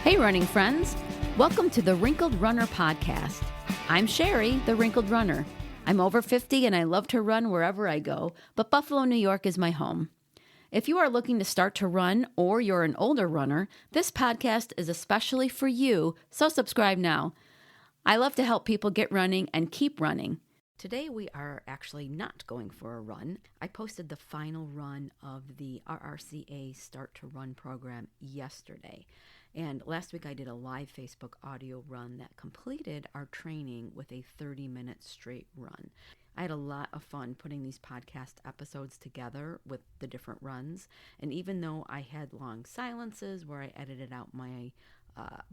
Hey, running friends. Welcome to the Wrinkled Runner podcast. I'm Sherry, the Wrinkled Runner. I'm over 50 and I love to run wherever I go, but Buffalo, New York is my home. If you are looking to start to run or you're an older runner, this podcast is especially for you, so subscribe now. I love to help people get running and keep running. Today we are actually not going for a run. I posted the final run of the RRCA Start to Run program yesterday. And last week I did a live Facebook audio run that completed our training with a 30-minute straight run. I had a lot of fun putting these podcast episodes together with the different runs. And even though I had long silences where I edited out my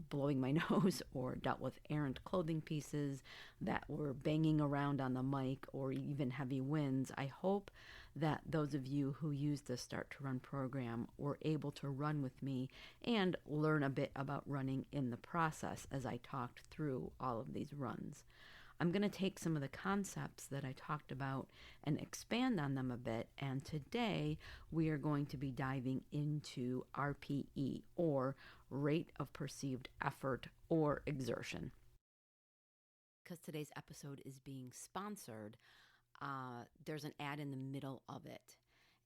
blowing my nose or dealt with errant clothing pieces that were banging around on the mic or even heavy winds, I hope that those of you who use the Start to Run program were able to run with me and learn a bit about running in the process as I talked through all of these runs. I'm going to take some of the concepts that I talked about and expand on them a bit, and today we are going to be diving into RPE, or rate of perceived effort or exertion. Because today's episode is being sponsored, there's an ad in the middle of it,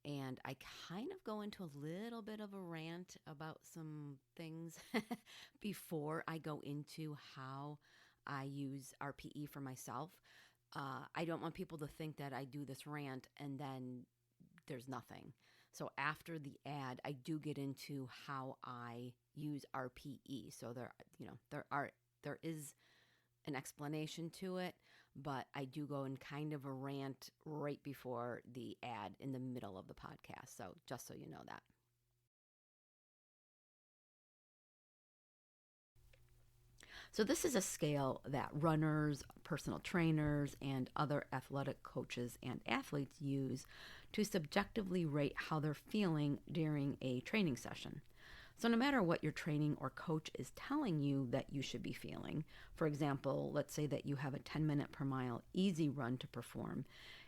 and I kind of go into a little bit of a rant about some things before I go into how I use RPE for myself. I don't want people to think that I do this rant and then there's nothing. So after the ad, I do get into how I use RPE. So there is an explanation to it, but I do go in kind of a rant right before the ad in the middle of the podcast. So just so you know that. So this is a scale that runners, personal trainers, and other athletic coaches and athletes use to subjectively rate how they're feeling during a training session. So no matter what your training or coach is telling you that you should be feeling, for example, let's say that you have a 10-minute per mile easy run to perform.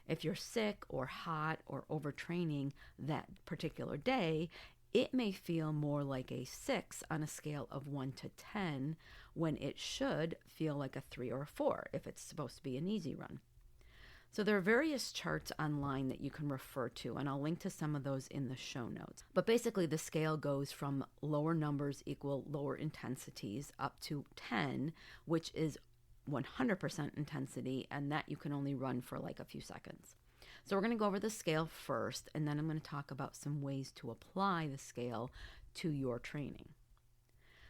If you're sick or hot or overtraining that particular day, it may feel more like a 6 on a scale of 1 to 10 when it should feel like a 3 or a 4 if it's supposed to be an easy run. So there are various charts online that you can refer to, and I'll link to some of those in the show notes. But basically the scale goes from lower numbers equal lower intensities up to 10, which is 100% intensity, and that you can only run for like a few seconds. So we're going to go over the scale first, and then I'm going to talk about some ways to apply the scale to your training.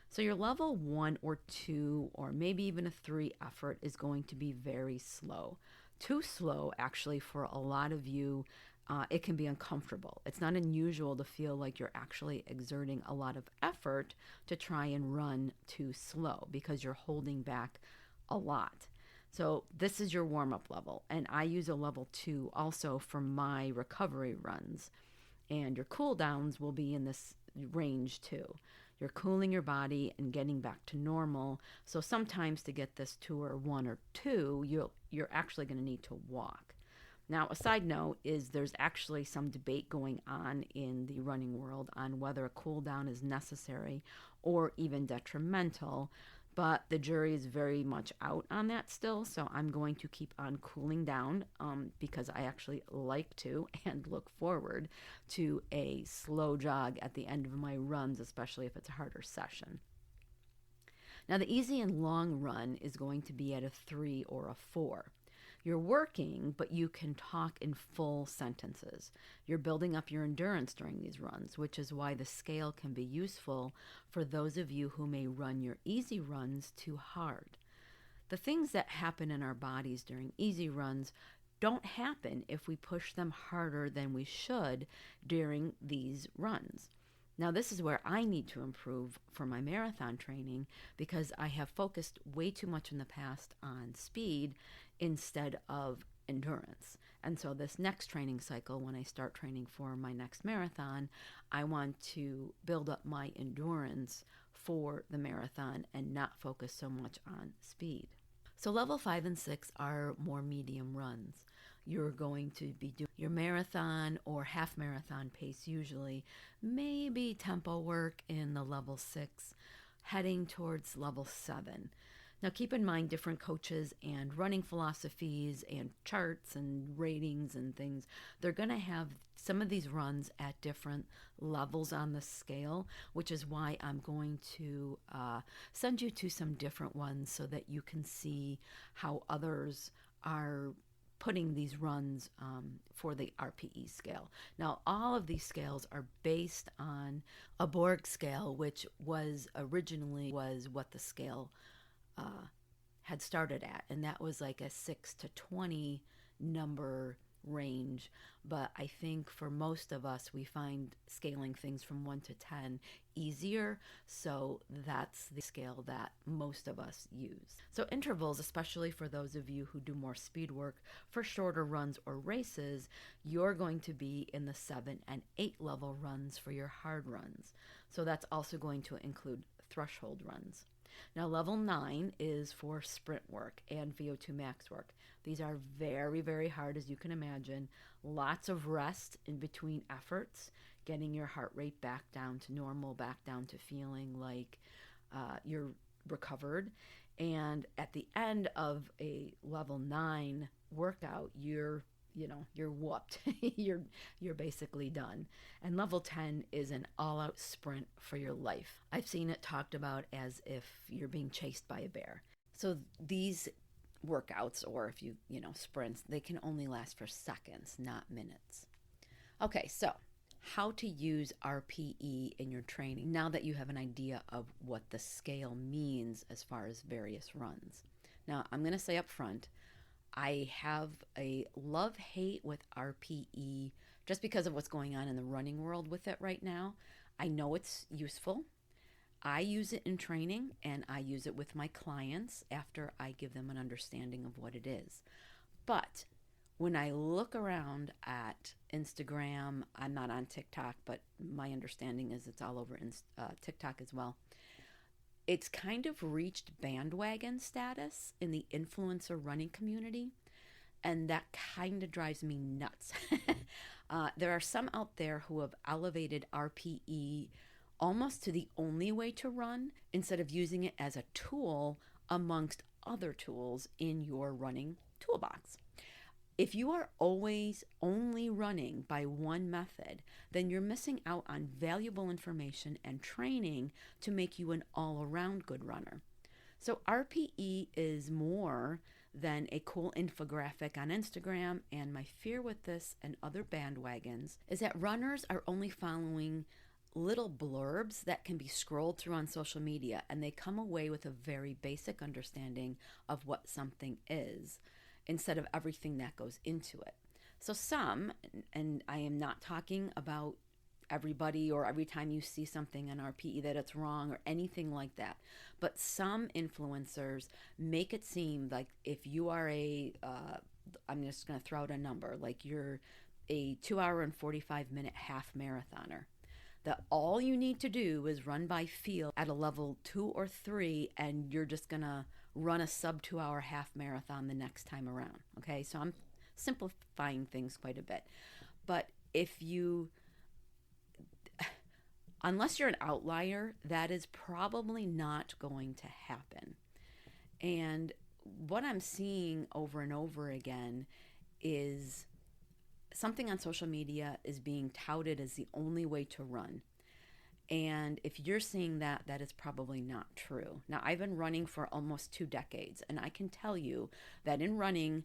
So your level 1 or 2 or maybe even a 3 effort is going to be very slow. Too slow, actually, for a lot of you. It can be uncomfortable. It's not unusual to feel like you're actually exerting a lot of effort to try and run too slow because you're holding back a lot. So this is your warm-up level, and I use a level 2 also for my recovery runs. And your cool downs will be in this range too. You're cooling your body and getting back to normal. So sometimes to get this 2 or 1 or 2, you're actually going to need to walk. Now, a side note is there's actually some debate going on in the running world on whether a cool down is necessary or even detrimental. But the jury is very much out on that still, so I'm going to keep on cooling down because I actually like to and look forward to a slow jog at the end of my runs, especially if it's a harder session. Now, the easy and long run is going to be at a 3 or a 4. You're working, but you can talk in full sentences. You're building up your endurance during these runs, which is why the scale can be useful for those of you who may run your easy runs too hard. The things that happen in our bodies during easy runs don't happen if we push them harder than we should during these runs. Now, this is where I need to improve for my marathon training because I have focused way too much in the past on speed instead of endurance. And so this next training cycle, when I start training for my next marathon, I want to build up my endurance for the marathon and not focus so much on speed. So level 5 and 6 are more medium runs. You're going to be doing your marathon or half marathon pace usually, maybe tempo work in the level 6, heading towards level 7. Now, keep in mind different coaches and running philosophies and charts and ratings and things. They're going to have some of these runs at different levels on the scale, which is why I'm going to send you to some different ones so that you can see how others are putting these runs for the RPE scale. Now, all of these scales are based on a Borg scale, which was originally what the scale had started at, and that was like a 6 to 20 number range. But I think for most of us, we find scaling things from 1 to 10 easier, so that's the scale that most of us use. So intervals, especially for those of you who do more speed work for shorter runs or races, you're going to be in the 7 and 8 level runs for your hard runs. So that's also going to include threshold runs. Now, level 9 is for sprint work and VO2 max work. These are very, very hard, as you can imagine. Lots of rest in between efforts, getting your heart rate back down to normal, back down to feeling like you're recovered. And at the end of a level 9 workout, you're whooped. you're basically done. And level 10 is an all-out sprint for your life. I've seen it talked about as if you're being chased by a bear. So these workouts, or if you sprints, they can only last for seconds, not minutes. Okay, so how to use RPE in your training now that you have an idea of what the scale means as far as various runs. Now, I'm going to say up front, I have a love-hate with RPE just because of what's going on in the running world with it right now. I know it's useful. I use it in training, and I use it with my clients after I give them an understanding of what it is. But when I look around at Instagram, I'm not on TikTok, but my understanding is it's all over TikTok as well. It's kind of reached bandwagon status in the influencer running community, and that kind of drives me nuts. There are some out there who have elevated RPE almost to the only way to run instead of using it as a tool amongst other tools in your running toolbox. If you are always only running by one method, then you're missing out on valuable information and training to make you an all-around good runner. So RPE is more than a cool infographic on Instagram, and my fear with this and other bandwagons is that runners are only following little blurbs that can be scrolled through on social media, and they come away with a very basic understanding of what something is, instead of everything that goes into it. So some, and I am not talking about everybody or every time you see something on RPE that it's wrong or anything like that, but some influencers make it seem like if you are I'm just going to throw out a number, like you're a 2 hour and 45 minute half marathoner, that all you need to do is run by feel at a level 2 or 3, and you're just going to run a sub 2 hour half marathon the next time around. Okay, so I'm simplifying things quite a bit. But unless you're an outlier, that is probably not going to happen. And what I'm seeing over and over again is something on social media is being touted as the only way to run. And if you're seeing that, that is probably not true. Now, I've been running for almost 2 decades, and I can tell you that in running,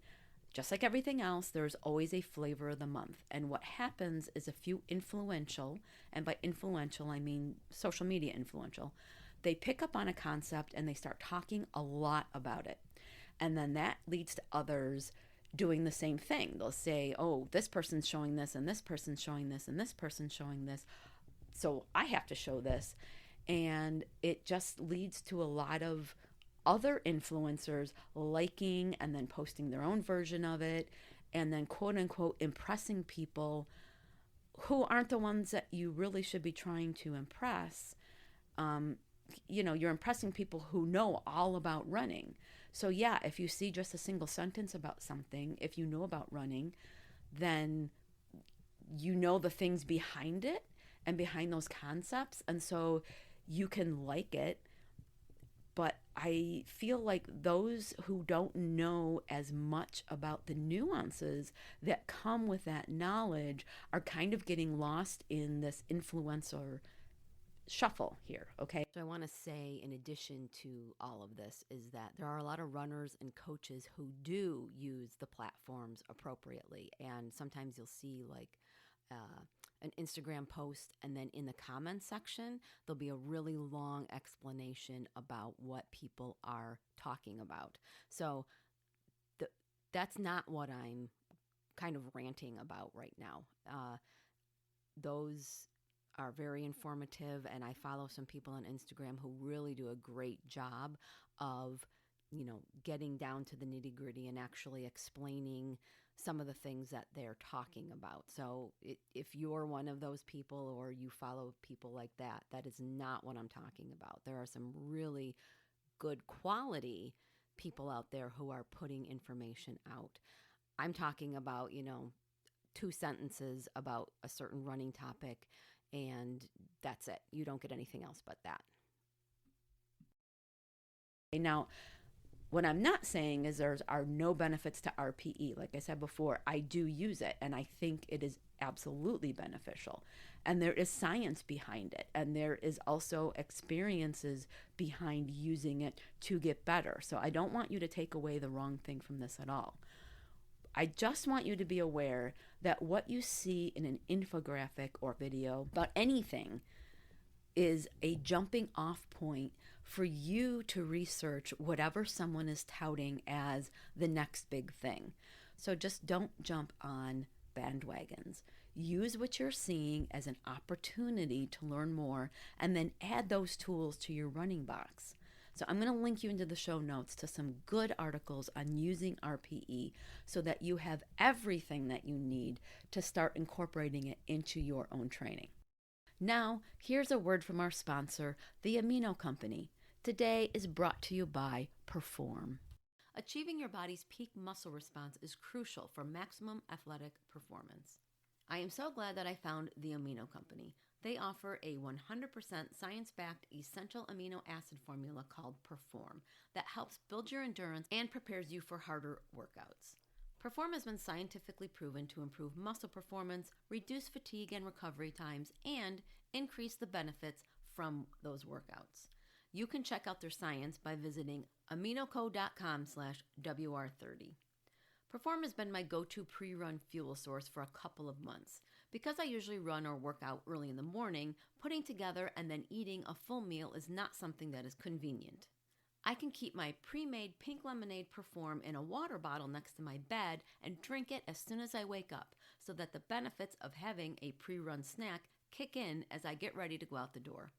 just like everything else, there's always a flavor of the month. And what happens is a few influential, and by influential, I mean social media influential, they pick up on a concept and they start talking a lot about it. And then that leads to others doing the same thing. They'll say, oh, this person's showing this, and this person's showing this, and this person's showing this, so I have to show this. And it just leads to a lot of other influencers liking and then posting their own version of it, and then quote unquote impressing people who aren't the ones that you really should be trying to impress. You're impressing people who know all about running. So yeah, if you see just a single sentence about something, if you know about running, then you know the things behind it and behind those concepts. And so you can like it, But I feel like those who don't know as much about the nuances that come with that knowledge are kind of getting lost in this influencer shuffle here, okay? So I want to say, in addition to all of this, is that there are a lot of runners and coaches who do use the platforms appropriately. And sometimes you'll see like an Instagram post, and then in the comments section, there'll be a really long explanation about what people are talking about. So that's not what I'm kind of ranting about right now. Those are very informative, and I follow some people on Instagram who really do a great job of, getting down to the nitty-gritty and actually explaining some of the things that they're talking about. So if you're one of those people or you follow people like that, that is not what I'm talking about. There are some really good quality people out there who are putting information out. I'm talking about, 2 sentences about a certain running topic, and that's it. You don't get anything else but that. Now, what I'm not saying is there are no benefits to RPE. Like I said before, I do use it, and I think it is absolutely beneficial. And there is science behind it, and there is also experiences behind using it to get better. So I don't want you to take away the wrong thing from this at all. I just want you to be aware that what you see in an infographic or video about anything is a jumping off point for you to research whatever someone is touting as the next big thing. So just don't jump on bandwagons. Use what you're seeing as an opportunity to learn more, and then add those tools to your running box. So I'm going to link you into the show notes to some good articles on using RPE so that you have everything that you need to start incorporating it into your own training. Now, here's a word from our sponsor, the Amino Company. Today is brought to you by Perform. Achieving your body's peak muscle response is crucial for maximum athletic performance. I am so glad that I found the Amino Company. They offer a 100% science-backed essential amino acid formula called Perform that helps build your endurance and prepares you for harder workouts. Perform has been scientifically proven to improve muscle performance, reduce fatigue and recovery times, and increase the benefits from those workouts. You can check out their science by visiting aminoco.com/WR30. Perform has been my go-to pre-run fuel source for a couple of months. Because I usually run or work out early in the morning, putting together and then eating a full meal is not something that is convenient. I can keep my pre-made pink lemonade Perform in a water bottle next to my bed and drink it as soon as I wake up, so that the benefits of having a pre-run snack kick in as I get ready to go out the door.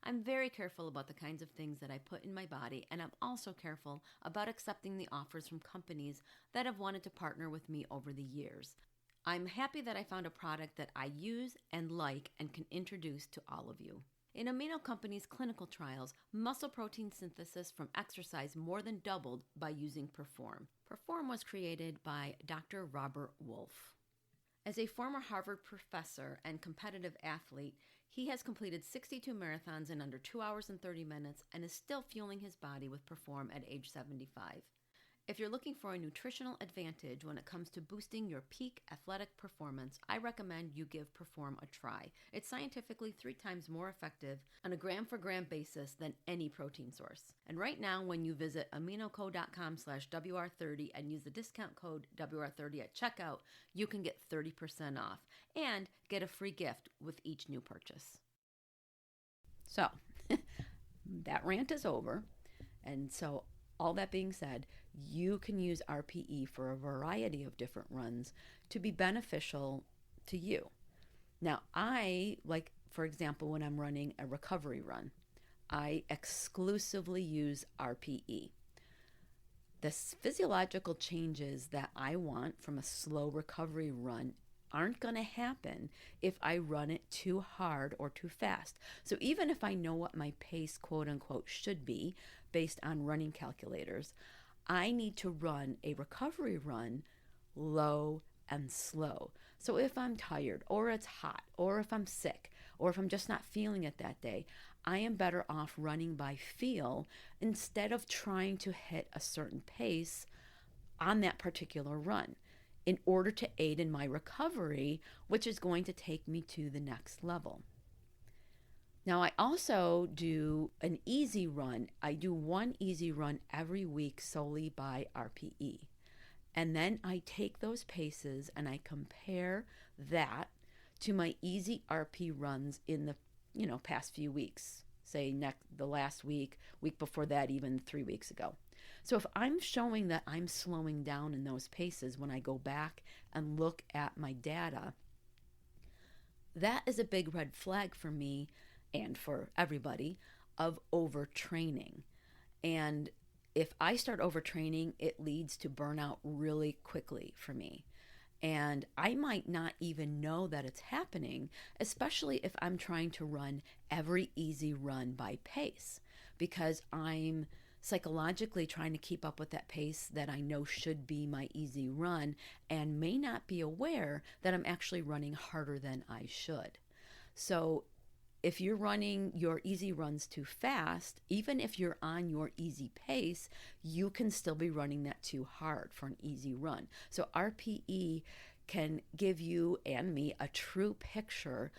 I'm very careful about the kinds of things that I put in my body, and I'm also careful about accepting the offers from companies that have wanted to partner with me over the years. I'm happy that I found a product that I use and like and can introduce to all of you. In Amino Company's clinical trials, muscle protein synthesis from exercise more than doubled by using Perform. Perform was created by Dr. Robert Wolfe. As a former Harvard professor and competitive athlete, he has completed 62 marathons in under 2 hours and 30 minutes and is still fueling his body with Perform at age 75. If you're looking for a nutritional advantage when it comes to boosting your peak athletic performance, I recommend you give Perform a try. It's scientifically 3 times more effective on a gram-for-gram basis than any protein source. And right now, when you visit aminoco.com/WR30 and use the discount code WR30 at checkout, you can get 30% off and get a free gift with each new purchase. So, that rant is over. And so, all that being said, you can use RPE for a variety of different runs to be beneficial to you. Now, for example, when I'm running a recovery run, I exclusively use RPE. The physiological changes that I want from a slow recovery run aren't going to happen if I run it too hard or too fast. So even if I know what my pace, quote unquote, should be based on running calculators, I need to run a recovery run low and slow. So if I'm tired or it's hot or if I'm sick or if I'm just not feeling it that day, I am better off running by feel instead of trying to hit a certain pace on that particular run in order to aid in my recovery, which is going to take me to the next level. Now, I also do an easy run. I do one easy run every week solely by RPE. And then I take those paces and I compare that to my easy RP runs in the past few weeks. Say the last week before that, even 3 weeks ago. So if I'm showing that I'm slowing down in those paces when I go back and look at my data, that is a big red flag for me and for everybody of overtraining. And if I start overtraining, it leads to burnout really quickly for me. And I might not even know that it's happening, especially if I'm trying to run every easy run by pace, because I'm psychologically trying to keep up with that pace that I know should be my easy run and may not be aware that I'm actually running harder than I should. So if you're running your easy runs too fast, even if you're on your easy pace, you can still be running that too hard for an easy run. So RPE can give you and me a true picture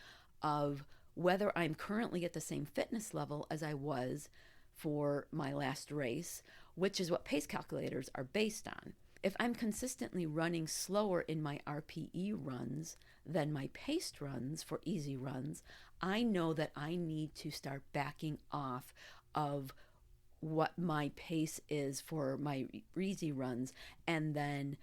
of whether I'm currently at the same fitness level as I was for my last race, which is what pace calculators are based on. If I'm consistently running slower in my RPE runs than my paced runs for easy runs, I know that I need to start backing off of what my pace is for my easy runs and then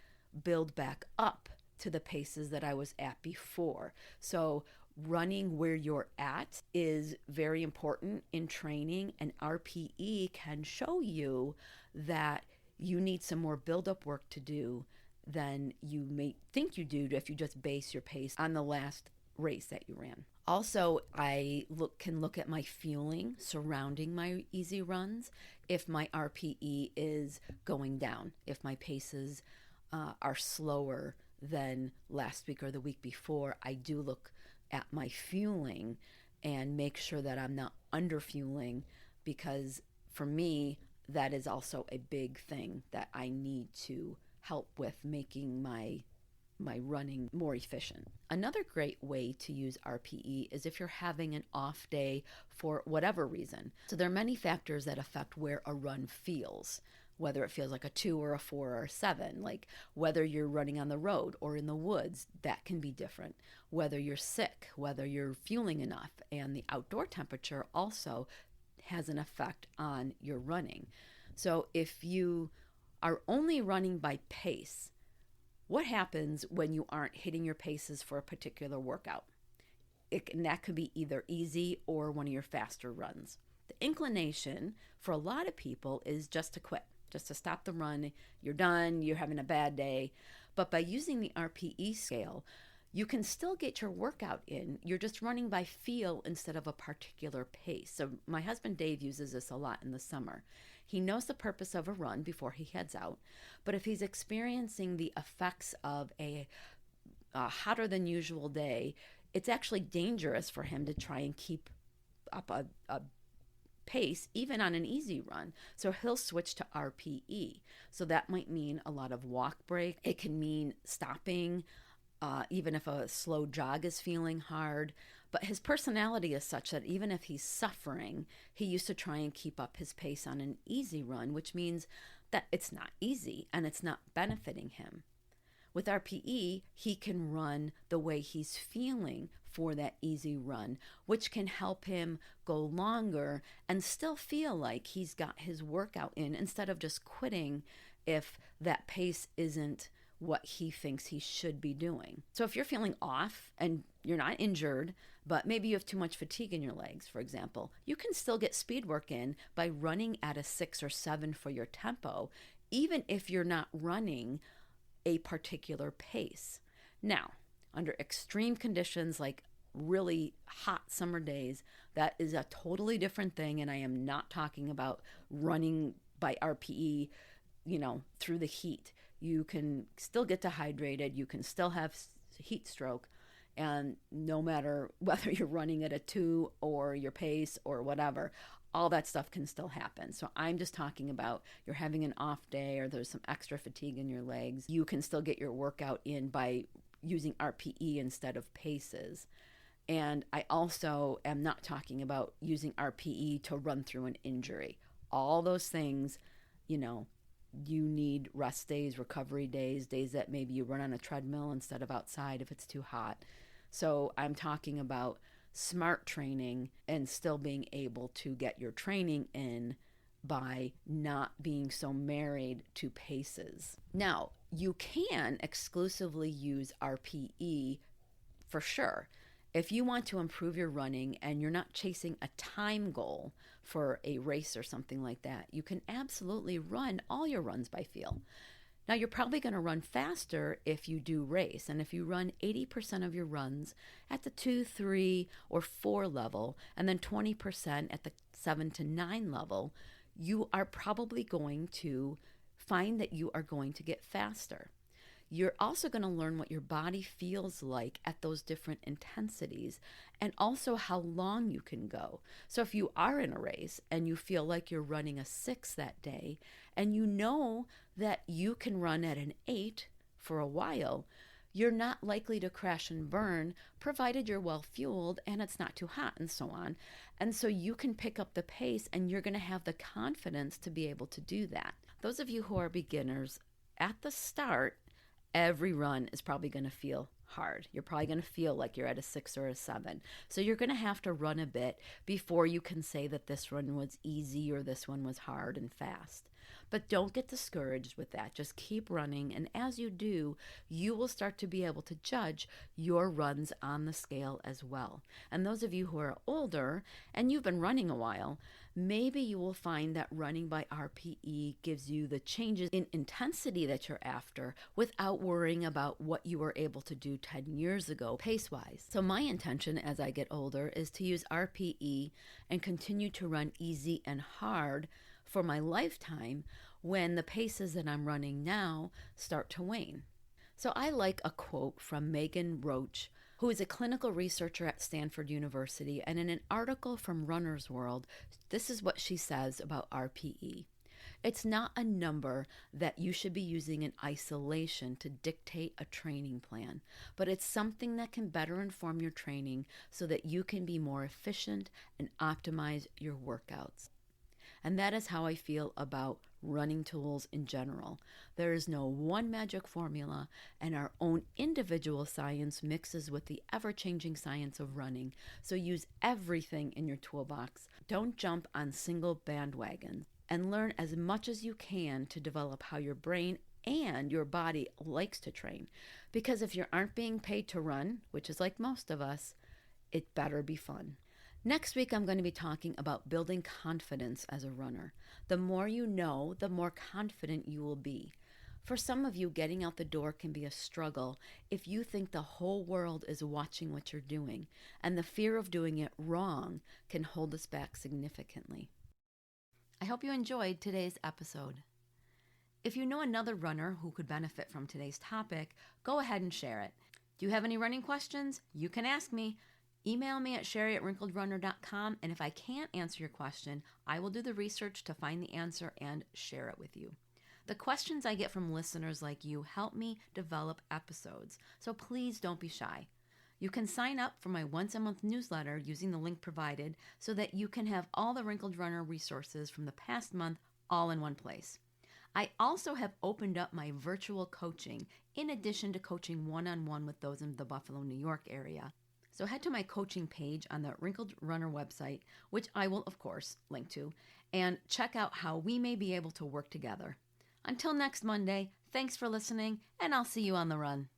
build back up to the paces that I was at before. So running where you're at is very important in training, and RPE can show you that you need some more build-up work to do than you may think you do if you just base your pace on the last race that you ran. Also, I can look at my fueling surrounding my easy runs if my RPE is going down, if my paces are slower than last week or the week before. I do look at my fueling and make sure that I'm not under fueling, because for me, that is also a big thing that I need to help with making my running more efficient. Another great way to use RPE is if you're having an off day for whatever reason. So there are many factors that affect where a run feels, whether it feels like a 2 or a 4 or a 7, like whether you're running on the road or in the woods, that can be different. Whether you're sick, whether you're fueling enough, and the outdoor temperature also has an effect on your running. So if you are only running by pace, what happens when you aren't hitting your paces for a particular workout? And that could be either easy or one of your faster runs. The inclination for a lot of people is just to quit, just to stop the run. You're done, you're having a bad day. But by using the RPE scale, you can still get your workout in. You're just running by feel instead of a particular pace. So my husband Dave uses this a lot in the summer. He knows the purpose of a run before he heads out, but if he's experiencing the effects of a hotter than usual day, it's actually dangerous for him to try and keep up a pace even on an easy run. So he'll switch to RPE. So that might mean a lot of walk break. It can mean stopping, even if a slow jog is feeling hard. But his personality is such that even if he's suffering, he used to try and keep up his pace on an easy run, which means that it's not easy and it's not benefiting him. With RPE, he can run the way he's feeling for that easy run, which can help him go longer and still feel like he's got his workout in instead of just quitting if that pace isn't what he thinks he should be doing. So if you're feeling off and you're not injured, but maybe you have too much fatigue in your legs, for example, you can still get speed work in by running at a 6 or 7 for your tempo, even if you're not running a particular pace. Now, under extreme conditions like really hot summer days, that is a totally different thing, and I am not talking about running by RPE, through the heat. You can still get dehydrated, you can still have heat stroke, And no matter whether you're running at a 2 or your pace or whatever, all that stuff can still happen. So I'm just talking about you're having an off day or there's some extra fatigue in your legs. You can still get your workout in by using RPE instead of paces. And I also am not talking about using RPE to run through an injury. All those things, you need rest days, recovery days, days that maybe you run on a treadmill instead of outside if it's too hot. So I'm talking about smart training and still being able to get your training in by not being so married to paces. Now, you can exclusively use RPE for sure. If you want to improve your running and you're not chasing a time goal for a race or something like that, you can absolutely run all your runs by feel. Now, you're probably going to run faster if you do race. And if you run 80% of your runs at the 2, 3, or 4 level, and then 20% at the 7 to 9 level, you are probably going to find that you are going to get faster. You're also going to learn what your body feels like at those different intensities and also how long you can go. So if you are in a race and you feel like you're running a 6 that day and you know that you can run at an 8 for a while, you're not likely to crash and burn provided you're well fueled and it's not too hot and so on. And so you can pick up the pace and you're going to have the confidence to be able to do that. Those of you who are beginners, at the start, every run is probably going to feel hard. You're probably going to feel like you're at a 6 or a 7. So you're going to have to run a bit before you can say that this run was easy or this one was hard and fast. But don't get discouraged with that. Just keep running. And as you do, you will start to be able to judge your runs on the scale as well. And those of you who are older and you've been running a while, maybe you will find that running by RPE gives you the changes in intensity that you're after without worrying about what you were able to do 10 years ago pace-wise. So my intention as I get older is to use RPE and continue to run easy and hard for my lifetime when the paces that I'm running now start to wane. So I like a quote from Megan Roach, who is a clinical researcher at Stanford University, and in an article from Runner's World, this is what she says about RPE. It's not a number that you should be using in isolation to dictate a training plan, but it's something that can better inform your training so that you can be more efficient and optimize your workouts. And that is how I feel about running tools in general. There is no one magic formula, and our own individual science mixes with the ever-changing science of running. So use everything in your toolbox. Don't jump on single bandwagons, and learn as much as you can to develop how your brain and your body likes to train. Because if you aren't being paid to run, which is like most of us, it better be fun. Next week, I'm going to be talking about building confidence as a runner. The more you know, the more confident you will be. For some of you, getting out the door can be a struggle if you think the whole world is watching what you're doing, and the fear of doing it wrong can hold us back significantly. I hope you enjoyed today's episode. If you know another runner who could benefit from today's topic, go ahead and share it. Do you have any running questions? You can ask me. Email me at sherry@wrinkledrunner.com, and if I can't answer your question, I will do the research to find the answer and share it with you. The questions I get from listeners like you help me develop episodes, so please don't be shy. You can sign up for my once-a-month newsletter using the link provided so that you can have all the Wrinkled Runner resources from the past month all in one place. I also have opened up my virtual coaching in addition to coaching one-on-one with those in the Buffalo, New York area. So head to my coaching page on the Wrinkled Runner website, which I will, of course, link to, and check out how we may be able to work together. Until next Monday, thanks for listening, and I'll see you on the run.